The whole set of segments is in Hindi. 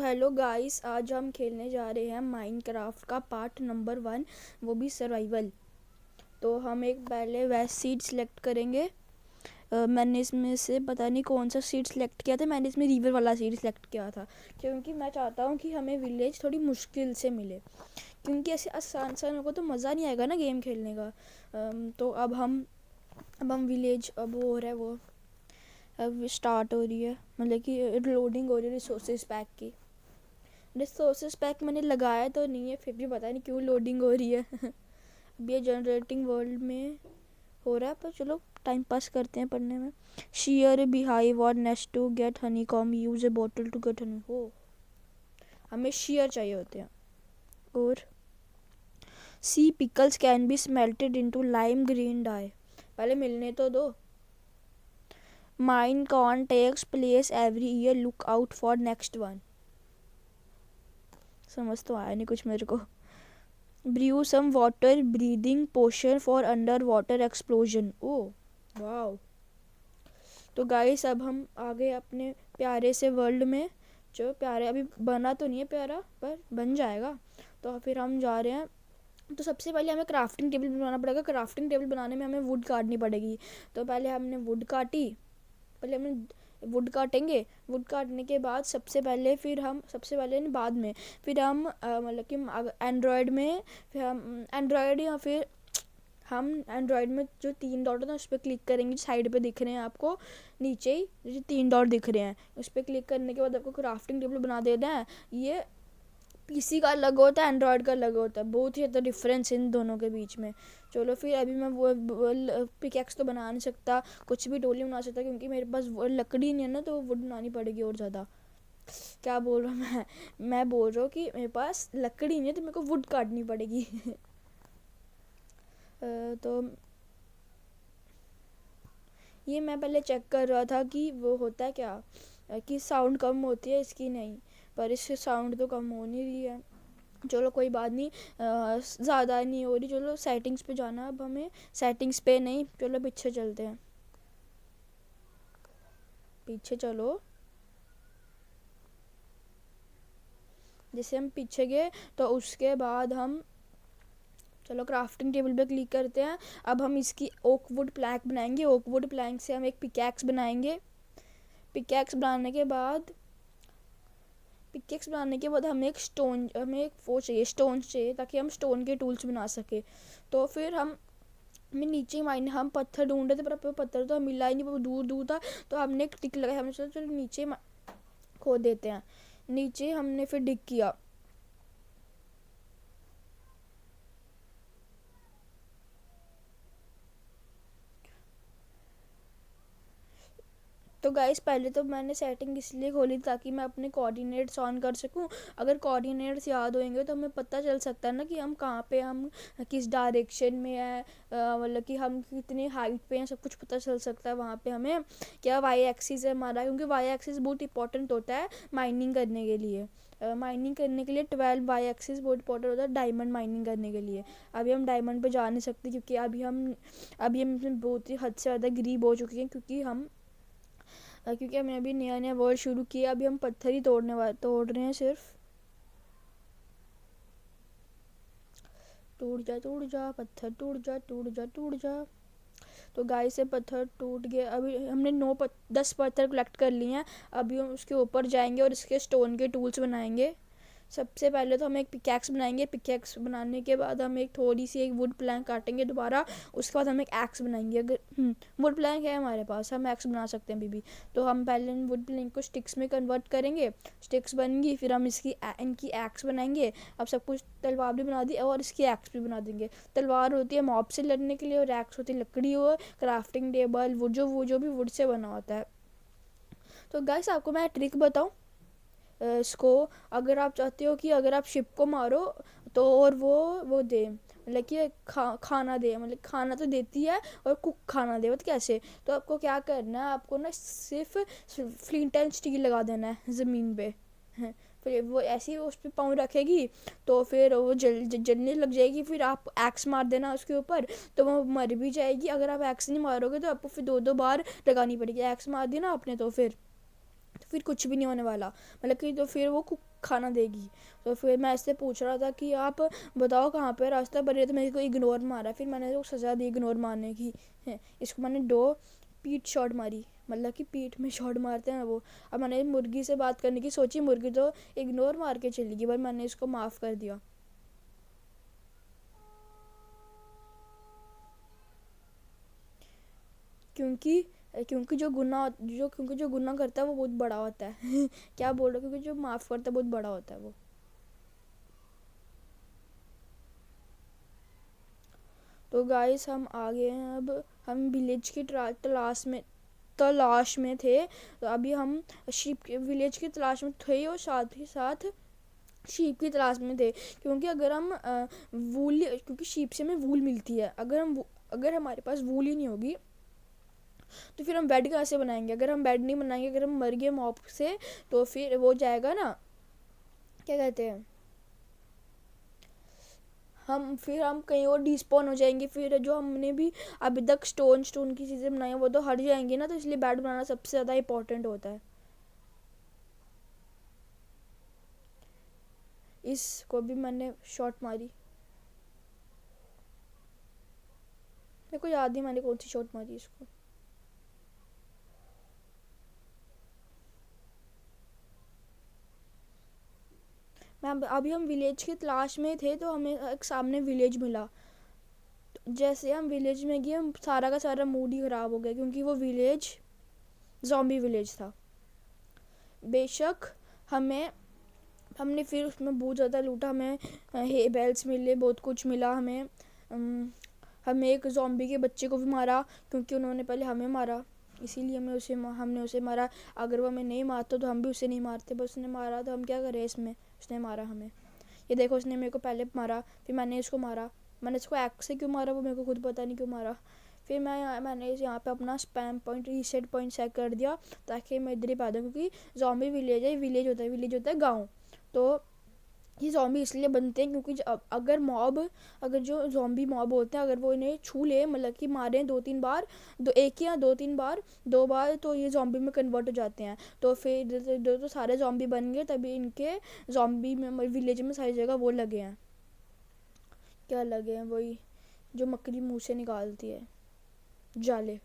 हेलो गाइस, आज हम खेलने जा रहे हैं माइनक्राफ्ट का पार्ट नंबर 1, वो भी सर्वाइवल। तो हम एक पहले वेस्ट सीड सेलेक्ट करेंगे। मैंने इसमें से पता नहीं कौन सा सीड सेलेक्ट किया था। मैंने इसमें रिवर वाला सीड सेलेक्ट किया था क्योंकि मैं चाहता हूँ कि हमें विलेज थोड़ी मुश्किल से मिले, क्योंकि ऐसे आसान आसान होगा तो मज़ा नहीं आएगा ना गेम खेलने का। तो अब हम विलेज, अब वो हो रहा है, वो अब स्टार्ट हो रही है, मतलब कि लोडिंग हो रही है रिसोर्सेज पैक की। रिसोर्सेज पैक मैंने लगाया तो नहीं है, फिर भी पता नहीं क्यों लोडिंग हो रही है। अब ये जनरेटिंग वर्ल्ड में हो रहा है, पर चलो टाइम पास करते हैं पढ़ने में। शेयर बिहाइव और nest to get honeycomb, use a bottle to get honey. हो, हमें शेयर चाहिए होते हैं। और sea pickles can be smelted into lime green dye. पहले मिलने तो दो। Minecon takes place every year, look out for next one. समझ तो आया नहीं कुछ मेरे को। Brew some water breathing potion for underwater explosion. Oh wow. तो गाइस अब हम आ गए अपने प्यारे से वर्ल्ड में। जो प्यारे, अभी बना तो नहीं है प्यारा, पर बन जाएगा। तो फिर हम जा रहे हैं। तो सबसे पहले हमें क्राफ्टिंग टेबल बनाना पड़ेगा। क्राफ्टिंग टेबल बनाने में हमें वुड काटनी पड़ेगी। तो पहले हमने वुड काटी। पहले हमने वुड काटेंगे। वुड काटने के बाद सबसे पहले नहीं, बाद में फिर हम मतलब कि एंड्रॉयड में, फिर हम एंड्रॉयड या फिर हम एंड्रॉयड में जो 3 डॉट है ना, उस पर क्लिक करेंगे। साइड पे दिख रहे हैं आपको, नीचे ही जो 3 डॉट दिख रहे हैं, उस पर क्लिक करने के बाद आपको क्राफ्टिंग टेबल बना देना है। ये पीसी का अलग होता है, एंड्रॉयड का अलग होता है, बहुत ही ज़्यादा डिफरेंस इन दोनों के बीच में। चलो फिर अभी मैं वो पिकैक्स तो बना नहीं सकता, कुछ भी डोली बना सकता, क्योंकि मेरे पास वो लकड़ी नहीं है ना, तो वुड बनानी पड़ेगी और ज़्यादा। क्या बोल रहा हूँ मैं बोल रहा हूँ कि मेरे पास लकड़ी नहीं है, तो मेरे को वुड काटनी पड़ेगी। तो ये मैं पहले चेक कर रहा था कि वो होता है क्या, कि साउंड कम होती है इसकी, नहीं, पर इससे साउंड तो कम हो नहीं रही है। चलो कोई बात नहीं, ज़्यादा नहीं हो रही। चलो सेटिंग्स पे जाना अब हमें। सेटिंग्स पे नहीं, चलो पीछे चलते हैं। पीछे चलो। जैसे हम पीछे गए तो उसके बाद हम, चलो क्राफ्टिंग टेबल पे क्लिक करते हैं। अब हम इसकी ओक वुड प्लैंक बनाएंगे। ओक वुड प्लैंक से हम एक पिकैक्स बनाएंगे। पिकैक्स बनाने के बाद हमें एक वो चाहिए, स्टोन चाहिए, ताकि हम स्टोन के टूल्स बना सके। तो फिर हमें नीचे माइन हम पत्थर ढूंढ रहे थे, पर पत्थर तो मिला ही नहीं, वो दूर दूर था। तो हमने एक टिक लगाया, हमने सोचा चलो नीचे खोद देते हैं। नीचे हमने फिर डिग किया। तो गाइस पहले तो मैंने सेटिंग इसलिए खोली ताकि मैं अपने कोऑर्डिनेट्स ऑन कर सकूं। अगर कोऑर्डिनेट्स याद होंगे तो हमें पता चल सकता है ना कि हम कहाँ पे, हम किस डायरेक्शन में है, मतलब कि हम कितने हाइट पे हैं, सब कुछ पता चल सकता है वहाँ पे हमें। क्या वाई एक्सिस है हमारा, क्योंकि वाई एक्सिस बहुत इंपॉर्टेंट होता है माइनिंग करने के लिए। माइनिंग करने के लिए 12 वाई एक्सिस बहुत इंपॉर्टेंट होता है डायमंड माइनिंग करने के लिए। अभी हम डायमंड पे जा नहीं सकते, क्योंकि अभी हम बहुत ही हद से ज़्यादा गरीब हो चुके हैं, क्योंकि हमने अभी नया नया वर्ड शुरू किया। अभी हम पत्थर ही तोड़ रहे हैं सिर्फ। टूट जा पत्थर, टूट जा। तो गाय से पत्थर टूट गए। अभी हमने 10 पत्थर कलेक्ट कर लिए हैं। अभी हम उसके ऊपर जाएंगे और इसके स्टोन के टूल्स बनाएंगे। सबसे पहले तो हम एक पिकैक्स बनाएंगे। पिकैक्स बनाने के बाद हम एक थोड़ी सी एक वुड प्लैंक काटेंगे दोबारा। उसके बाद हम एक एक्स बनाएंगे। अगर वुड प्लैंक है हमारे पास, हम एक्स बना सकते हैं अभी भी। तो हम पहले वुड प्लैंक को स्टिक्स में कन्वर्ट करेंगे। स्टिक्स बनेंगी, फिर हम इनकी एक्स बनाएंगे। अब सब कुछ, तलवार भी बना दी और इसकी एक्स भी बना देंगे। तलवार होती है मॉब से लड़ने के लिए, और एक्स होती है लकड़ी और क्राफ्टिंग टेबल, वो जो भी वुड से बना होता है। तो गाइस आपको मैं ट्रिक बताऊँ इसको। अगर आप चाहते हो कि अगर आप शिप को मारो तो, और वो दे, मतलब कि खाना दे, मतलब खाना तो देती है और कुक खाना दे, मतलब कैसे। तो आपको क्या करना है, आपको ना सिर्फ फ्लिंट एंड स्टील लगा देना है ज़मीन पे। हैं, फिर वो ऐसे ही उस पर पाँव रखेगी, तो फिर वो जलने लग जाएगी। फिर आप एक्स मार देना उसके ऊपर, तो वो मर भी जाएगी। अगर आप एक्स नहीं मारोगे तो आपको फिर 2-2 बार लगानी पड़ेगी। एक्स मार दी ना आपने, तो फिर फिर कुछ भी नहीं होने वाला, मतलब कि तो फिर वो खाना देगी। तो फिर मैं ऐसे पूछ रहा था कि आप बताओ कहाँ पे रास्ता, पर ये तो मेरे को इग्नोर मारा। फिर मैंने उसको सज़ा दी इग्नोर मारने की है। इसको मैंने 2 पीठ शॉट मारी, मतलब कि पीठ में शॉट मारते हैं वो। अब मैंने मुर्गी से बात करने की सोची, मुर्गी तो इग्नोर मार के चली गई, पर मैंने इसको माफ़ कर दिया। क्योंकि क्योंकि जो गुनाह करता है वो बहुत बड़ा होता है क्या बोल रहे हो, क्योंकि जो माफ़ करता है बहुत बड़ा होता है वो। तो गाइस हम आ गए हैं, अब हम विलेज की तलाश में थे। तो अभी हम शीप के विलेज की तलाश में थे और साथ ही साथ शीप की तलाश में थे। क्योंकि अगर हम वूल क्योंकि शीप से हमें वूल मिलती है। अगर हमारे पास वूल ही नहीं होगी तो फिर हम बेड कैसे बनाएंगे। अगर हम बेड नहीं बनाएंगे, अगर हम मर गए मॉब से, तो फिर वो जाएगा ना, क्या कहते हैं, हम कहीं और डिस्पॉन हो जाएंगे। फिर जो हमने भी अभी तक स्टोन की चीज़ें बनाई हैं वो तो हट जाएंगी ना। तो इसलिए बेड बनाना सबसे ज़्यादा इंपॉर्टेंट होता है। इसको भी मैंने शॉट मारी, मेरे को याद नहीं मैंने कौन सी शॉट मारी इसको। मैं अभी हम विलेज की तलाश में थे, तो हमें एक सामने विलेज मिला। जैसे हम विलेज में गए, हम सारा का सारा मूड ही ख़राब हो गया, क्योंकि वो विलेज ज़ॉम्बी विलेज था। बेशक हमें हमने फिर उसमें बहुत ज़्यादा लूटा, हमें हे बेल्स मिले, बहुत कुछ मिला हमें। हमें एक ज़ॉम्बी के बच्चे को भी मारा, क्योंकि उन्होंने पहले हमें मारा, इसीलिए हमने उसे मारा। अगर वो हमें नहीं मारता तो हम भी उसे नहीं मारते, बस उसने मारा तो हम क्या करें इसमें। उसने मारा हमें, ये देखो उसने मेरे को पहले मारा, फिर मैंने इसको मारा। मैंने इसको एक्स से क्यों मारा वो मेरे को खुद पता नहीं क्यों मारा। फिर मैंने यहाँ पे अपना spam point reset point set कर दिया, ताकि मैं इधर ही पा दूँ। क्योंकि ज़ॉम्बी विलेज होता है गाँव। तो ये ज़ॉम्बी इसलिए बनते हैं क्योंकि अगर जो ज़ॉम्बी मॉब होते हैं, अगर वो इन्हें छू ले, मतलब कि मारें 2-3 बार, 2 या 2-3 बार, 2 बार, तो ये ज़ॉम्बी में कन्वर्ट हो जाते हैं। तो फिर तो सारे ज़ॉम्बी बन गए, तभी इनके ज़ॉम्बी में विलेज में सारी जगह वो लगे हैं, क्या लगे हैं, वही जो मकड़ी मुंह से निकालती है, जाले।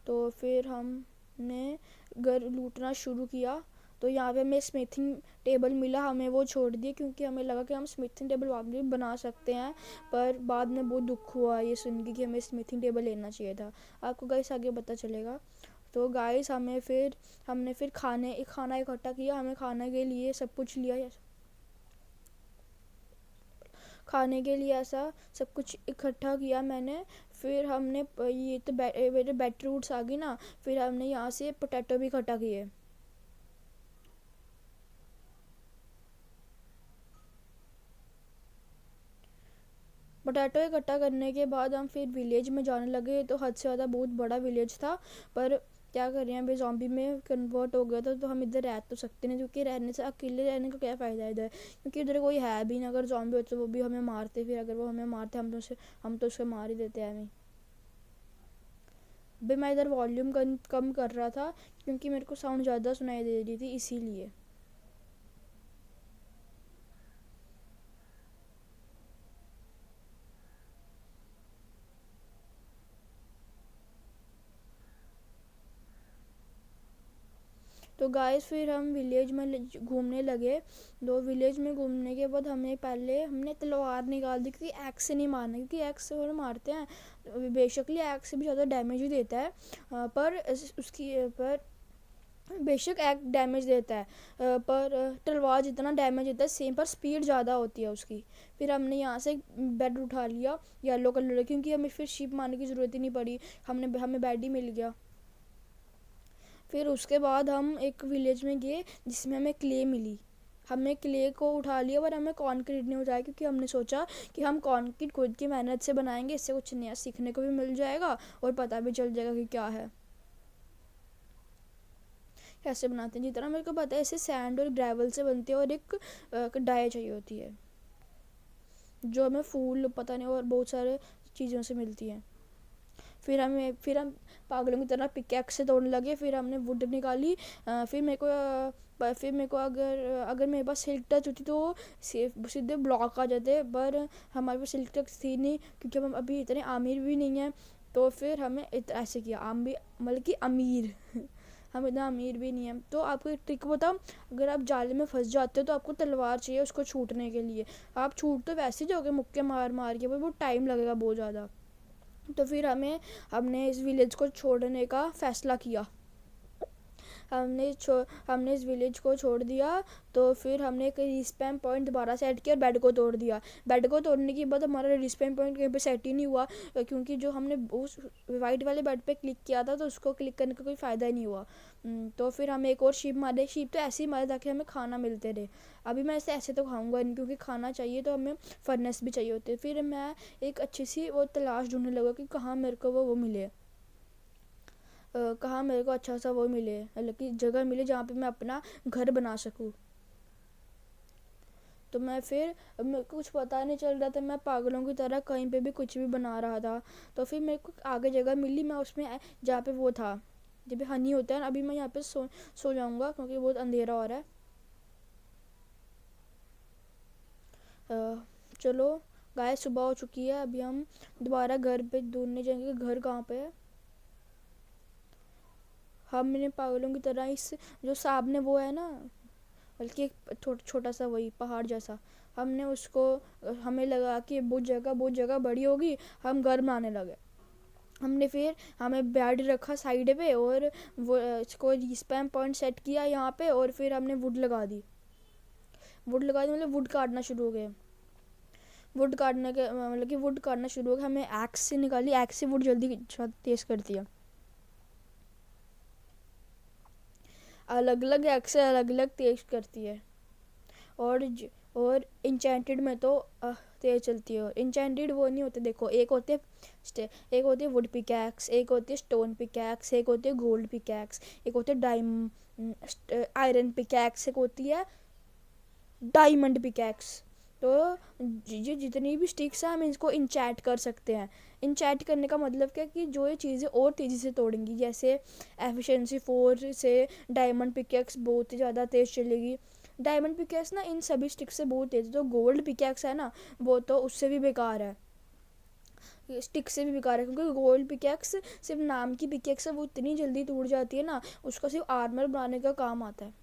तो फिर हमने घर लूटना शुरू किया। तो यहाँ पे हमें स्मिथिंग टेबल मिला, हमें वो छोड़ दिए, क्योंकि हमें लगा कि हम स्मिथिंग टेबल वाकई बना सकते हैं। पर बाद में बहुत दुख हुआ ये सुन के कि हमें स्मिथिंग टेबल लेना चाहिए था। आपको गाइस आगे पता चलेगा। तो गाइस हमने फिर खाना इकट्ठा किया। हमें खाने के लिए सब कुछ लिया, खाने के लिए ऐसा सब कुछ इकट्ठा किया मैंने। फिर हमने ये तो मेरे बीटरूट्स आ गई ना, फिर हमने यहाँ से पोटैटो भी इकट्ठा किए। पोटैटो इकट्ठा करने के बाद हम फिर विलेज में जाने लगे। तो हद से ज़्यादा बहुत बड़ा विलेज था, पर क्या कर रहे हैं, अभी ज़ॉम्बी में कन्वर्ट हो गया था। तो हम इधर रह तो सकते नहीं, क्योंकि रहने से अकेले रहने का क्या फ़ायदा इधर, क्योंकि इधर कोई है भी नहीं। अगर ज़ॉम्बी होते तो वो भी हमें मारते, फिर अगर वो हमें मारते हम तो उसे मार ही देते हैं हमें। अभी मैं इधर वॉल्यूम कम कर रहा था, क्योंकि मेरे को साउंड ज़्यादा सुनाई दे रही थी, इसीलिए। तो गाइस फिर हम विलेज में घूमने लगे। दो विलेज में घूमने के बाद हमने तलवार निकाल दी, क्योंकि एक्स से नहीं मारना, क्योंकि एक्स से वो मारते हैं बेशकली एक्स से भी ज़्यादा डैमेज ही देता है। पर बेशक एक्ट डैमेज देता है, पर तलवार जितना डैमेज देता है सेम, पर स्पीड ज़्यादा होती है उसकी। फिर हमने यहाँ से बेड उठा लिया येलो कलर, क्योंकि हमें फिर शीप मारने की ज़रूरत ही नहीं पड़ी, हमें बेड ही मिल गया। फिर उसके बाद हम एक विलेज में गए जिसमें हमें क्ले मिली। हमने क्ले को उठा लिया, पर हमें कॉन्क्रीट नहीं उठाया, क्योंकि हमने सोचा कि हम कॉन्क्रीट खुद की मेहनत से बनाएंगे, इससे कुछ नया सीखने को भी मिल जाएगा और पता भी चल जाएगा कि क्या है, कैसे बनाते हैं। जितना मेरे को पता है ऐसे सैंड और ग्रेवल से बनते हैं, और एक डाई चाहिए होती है जो हमें फूल पता नहीं और बहुत सारे चीज़ों से मिलती है। फिर हम पागलों की तरह पिकैक्स से तोड़ने लगे। फिर हमने वुड निकाली। फिर मेरे को अगर अगर मेरे पास सिल्क टच होती तो सीधे ब्लॉक आ जाते, पर हमारे पास सिल्क टच थी नहीं क्योंकि हम अभी इतने आमिर भी नहीं हैं। तो फिर हमें ऐसे किया, मतलब कि अमीर हम इतना अमीर भी नहीं हैं। तो आपको एक ट्रिक बताओ, अगर आप जाले में फंस जाते हो तो आपको तलवार चाहिए उसको छूटने के लिए। आप छूट तो वैसे ही जाओगे मुक्के मार मार के, पर वो टाइम लगेगा बहुत ज़्यादा। तो फिर हमने इस विलेज को छोड़ने का फ़ैसला किया। हमने इस विलेज को छोड़ दिया। तो फिर हमने एक रिस्पैम पॉइंट दोबारा सेट किया और बेड को तोड़ दिया। बेड को तोड़ने के बाद हमारा रिस्पैम पॉइंट कहीं पे सेट ही नहीं हुआ, क्योंकि जो हमने उस वाइट वाले बेड पे क्लिक किया था तो उसको क्लिक करने का कोई फ़ायदा ही नहीं हुआ। तो फिर हम एक और शीप मारे। शीप तो ऐसे ही मारे ताकि हमें खाना मिलते रहे। अभी मैं ऐसे तो खाऊंगा नहीं, क्योंकि खाना चाहिए तो हमें फर्नेस भी चाहिए होती है। फिर मैं एक अच्छी सी वो तलाश ढूंढने लगा कि कहाँ मेरे को वो मिले, कहाँ मेरे को अच्छा सा वो मिले, मतलब कि जगह मिले जहाँ पे मैं अपना घर बना सकूँ। तो मेरे को कुछ पता नहीं चल रहा था, मैं पागलों की तरह कहीं पे भी कुछ भी बना रहा था। तो फिर मेरे को आगे जगह मिली, मैं उसमें जहाँ पे वो था, जब भी हनी होता है ना। अभी मैं यहाँ पे सो जाऊँगा क्योंकि बहुत अंधेरा हो रहा है। चलो गाय, सुबह हो चुकी है। अभी हम दोबारा घर पे ढूंढने जाएंगे, घर कहाँ पे है। हमने पागलों की तरह इस जो सामने वो है ना, बल्कि एक छोटा सा वही पहाड़ जैसा, हमने उसको, हमें लगा कि बहुत जगह बड़ी होगी, हम घर बनाने लगे। हमें बेड रखा साइड पे और वो इसको स्पैम पॉइंट सेट किया यहाँ पे, और फिर हमने वुड लगा दी मतलब वुड काटना शुरू हो गए। वुड काटने के मतलब कि वुड काटना शुरू हो गया। हमें एक्स से निकाली, एक्स से वुड जल्दी तेज करती है। अलग अलग एक्स से अलग अलग तेज करती है। और और इंचेंटेड में तो तेज चलती है। और इंचेंटेड वो नहीं होते, देखो, एक होती है वुड पिकैक्स, एक होती है स्टोन पिकैक्स, एक होती है गोल्ड पिकैक्स, एक होती है आयरन पिकैक्स, एक होती है डायमंड पिकैक्स। तो ये जितनी भी स्टिक्स हैं हम इसको इंचैट कर सकते हैं। इंचैट करने का मतलब क्या कि जो ये चीज़ें और तेज़ी से तोड़ेंगी, जैसे एफिशिएंसी 4 से डायमंड पिकैक्स बहुत ही ज़्यादा तेज़ चलेगी। डायमंड पिकैक्स ना इन सभी स्टिक्स से बहुत तेज़ है। तो गोल्ड पिकैक्स है ना, वो तो उससे भी बेकार है, स्टिक से भी बेकार है, क्योंकि गोल्ड पिकैक्स सिर्फ नाम की पिकैक्स है, वो इतनी जल्दी टूट जाती है ना, उसका सिर्फ आर्मर बनाने का काम आता है।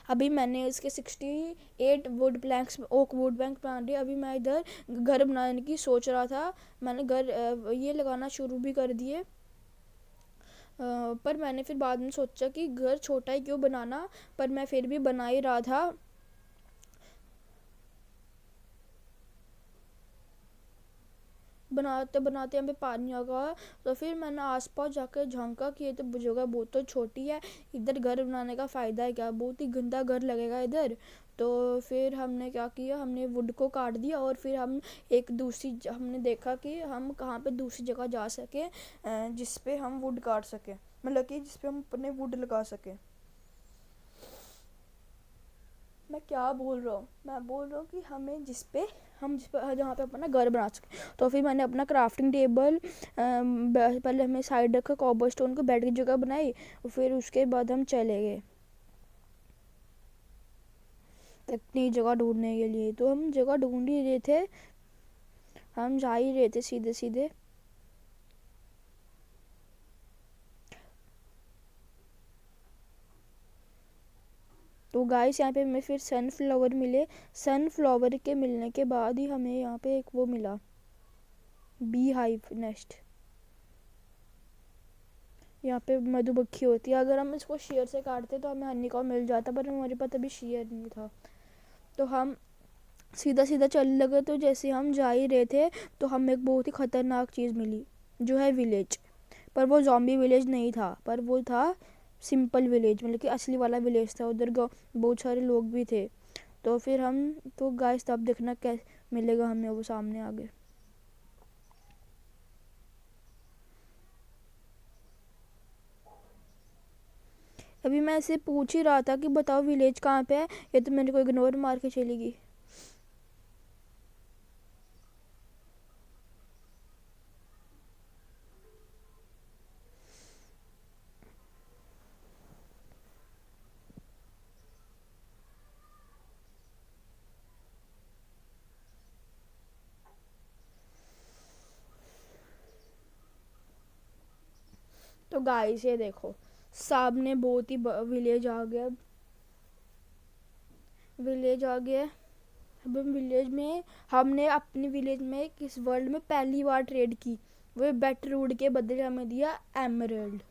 अभी मैंने इसके 68 wood planks, oak wood plank बना दिए। अभी मैं इधर घर बनाने की सोच रहा था। मैंने घर ये लगाना शुरू भी कर दिए, पर मैंने फिर बाद में सोचा कि घर छोटा ही क्यों बनाना, पर मैं फिर भी बना ही रहा था। बनाते बनाते यहाँ पे पानी आ गया। तो फिर मैंने आसपास जाकर झांका कि ये तो जगह बहुत तो छोटी है, इधर घर बनाने का फ़ायदा है क्या, बहुत ही गंदा घर लगेगा इधर। तो फिर हमने क्या किया, हमने वुड को काट दिया और फिर हमने देखा कि हम कहाँ पे दूसरी जगह जा सके, जिस पे हम वुड काट सके, मतलब कि जिस पे हम अपने वुड लगा सके। मैं क्या बोल रहा हूँ, मैं बोल रहा हूँ कि हम जिस पे जहाँ पे अपना घर बना सकें। तो फिर मैंने अपना क्राफ्टिंग टेबल, पहले हमने साइड रखा, कॉबर स्टोन को बेड की जगह बनाई, और फिर उसके बाद हम चले गए अपनी जगह ढूंढने के लिए। तो हम जगह ढूंढ ही रहे थे, हम जा ही रहे थे सीधे सीधे। तो गाइस, यहाँ पे हमें फिर सनफ्लावर मिले। सनफ्लावर के मिलने के बाद ही हमें यहाँ पे एक वो मिला, बी हाइव नेस्ट। यहाँ पे मधुमक्खी होती है। अगर हम इसको शेयर से काटते तो हमें हनी का मिल जाता, पर हमारे पास अभी शेयर नहीं था। तो हम सीधा सीधा चलने लगे। तो जैसे हम जा ही रहे थे तो हमें एक बहुत ही ख़तरनाक चीज़ मिली, जो है विलेज। पर वो जॉम्बी विलेज नहीं था, पर वो था सिंपल विलेज, मतलब कि असली वाला विलेज था। उधर बहुत सारे लोग भी थे। तो फिर हम तो गाइस, तब देखना कैसे मिलेगा हमें वो सामने आगे। अभी मैं ऐसे पूछ ही रहा था कि बताओ विलेज कहाँ पे है, ये तो मेरे को इग्नोर मार के चली गई। तो गाइस ये देखो, सामने बहुत ही विलेज आ गया, विलेज आ गया। अब हम विलेज में, हमने अपनी विलेज में किस वर्ल्ड में पहली बार ट्रेड की, वो बेटरवुड के बदले हमें दिया एमरल्ड।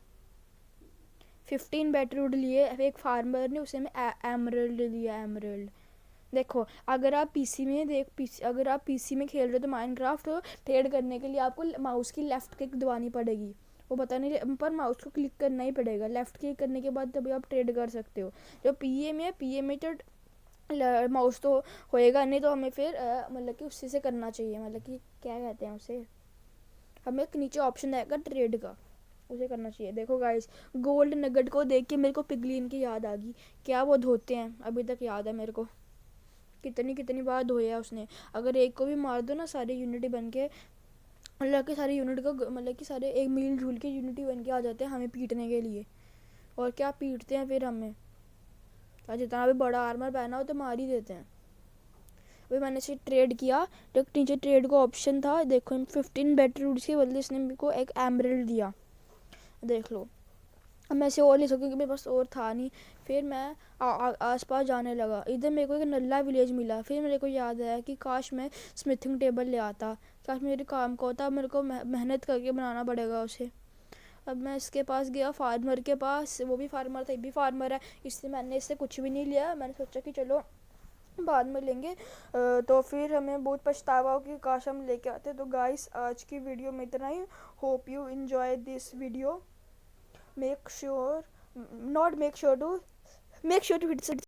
15 बेटरवुड लिए एक फार्मर ने, उसे हमें एमरल्ड दिया, एमरल्ड। देखो अगर आप अगर आप पीसी में खेल रहे हो तो माइनक्राफ्ट, तो ट्रेड करने के लिए आपको माउस की लेफ्ट क्लिक दबानी पड़ेगी, वो पता नहीं पर माउस को क्लिक करना ही पड़ेगा। लेफ्ट क्लिक करने के बाद तभी आप ट्रेड कर सकते हो। जो पीए में है, पीए में तो माउस तो होएगा नहीं, तो हमें फिर मतलब कि उसी से करना चाहिए, मतलब कि क्या कहते हैं उसे, हमें एक नीचे ऑप्शन आएगा ट्रेड का, उसे करना चाहिए। देखो गाइस, गोल्ड नगेट को देख के मेरे को पिगलिन की याद आ गई। क्या वो धोते हैं, अभी तक याद है मेरे को, कितनी कितनी बार धोया उसने। अगर एक को भी मार दो ना, सारे यूनिटी बन के, मतलब कि सारे यूनिट को, मतलब कि सारे एक मिल जुल के यूनिटी बन के आ जाते हैं हमें पीटने के लिए। और क्या पीटते हैं फिर हमें, जितना भी बड़ा आर्मर पहना हो तो मार ही देते हैं। अभी मैंने इसे ट्रेड किया, तो नीचे ट्रेड का ऑप्शन था, देखो 15 बेटर रूट्स के बदले इसने मेरे को एक एमरल्ड दिया, देख लो। अब मैं इसे और ले सकूँ क्योंकि मेरे पास और था नहीं। फिर मैं आस पास जाने लगा, इधर मेरे को एक नल्ला विलेज मिला। फिर मेरे को याद आया कि काश मैं स्मिथिंग टेबल ले आता, काश मेरे काम का होता। मेरे को मेहनत करके बनाना पड़ेगा उसे। अब मैं इसके पास गया, फार्मर के पास, वो भी फार्मर था, ये भी फार्मर है, इससे मैंने इससे कुछ भी नहीं लिया। मैंने सोचा कि चलो बाद में लेंगे। तो फिर हमें बहुत पछतावा हो कि काश हम लेके आते। तो गाइस आज की वीडियो में इतना ही। Hope you enjoy this video. Make sure to hit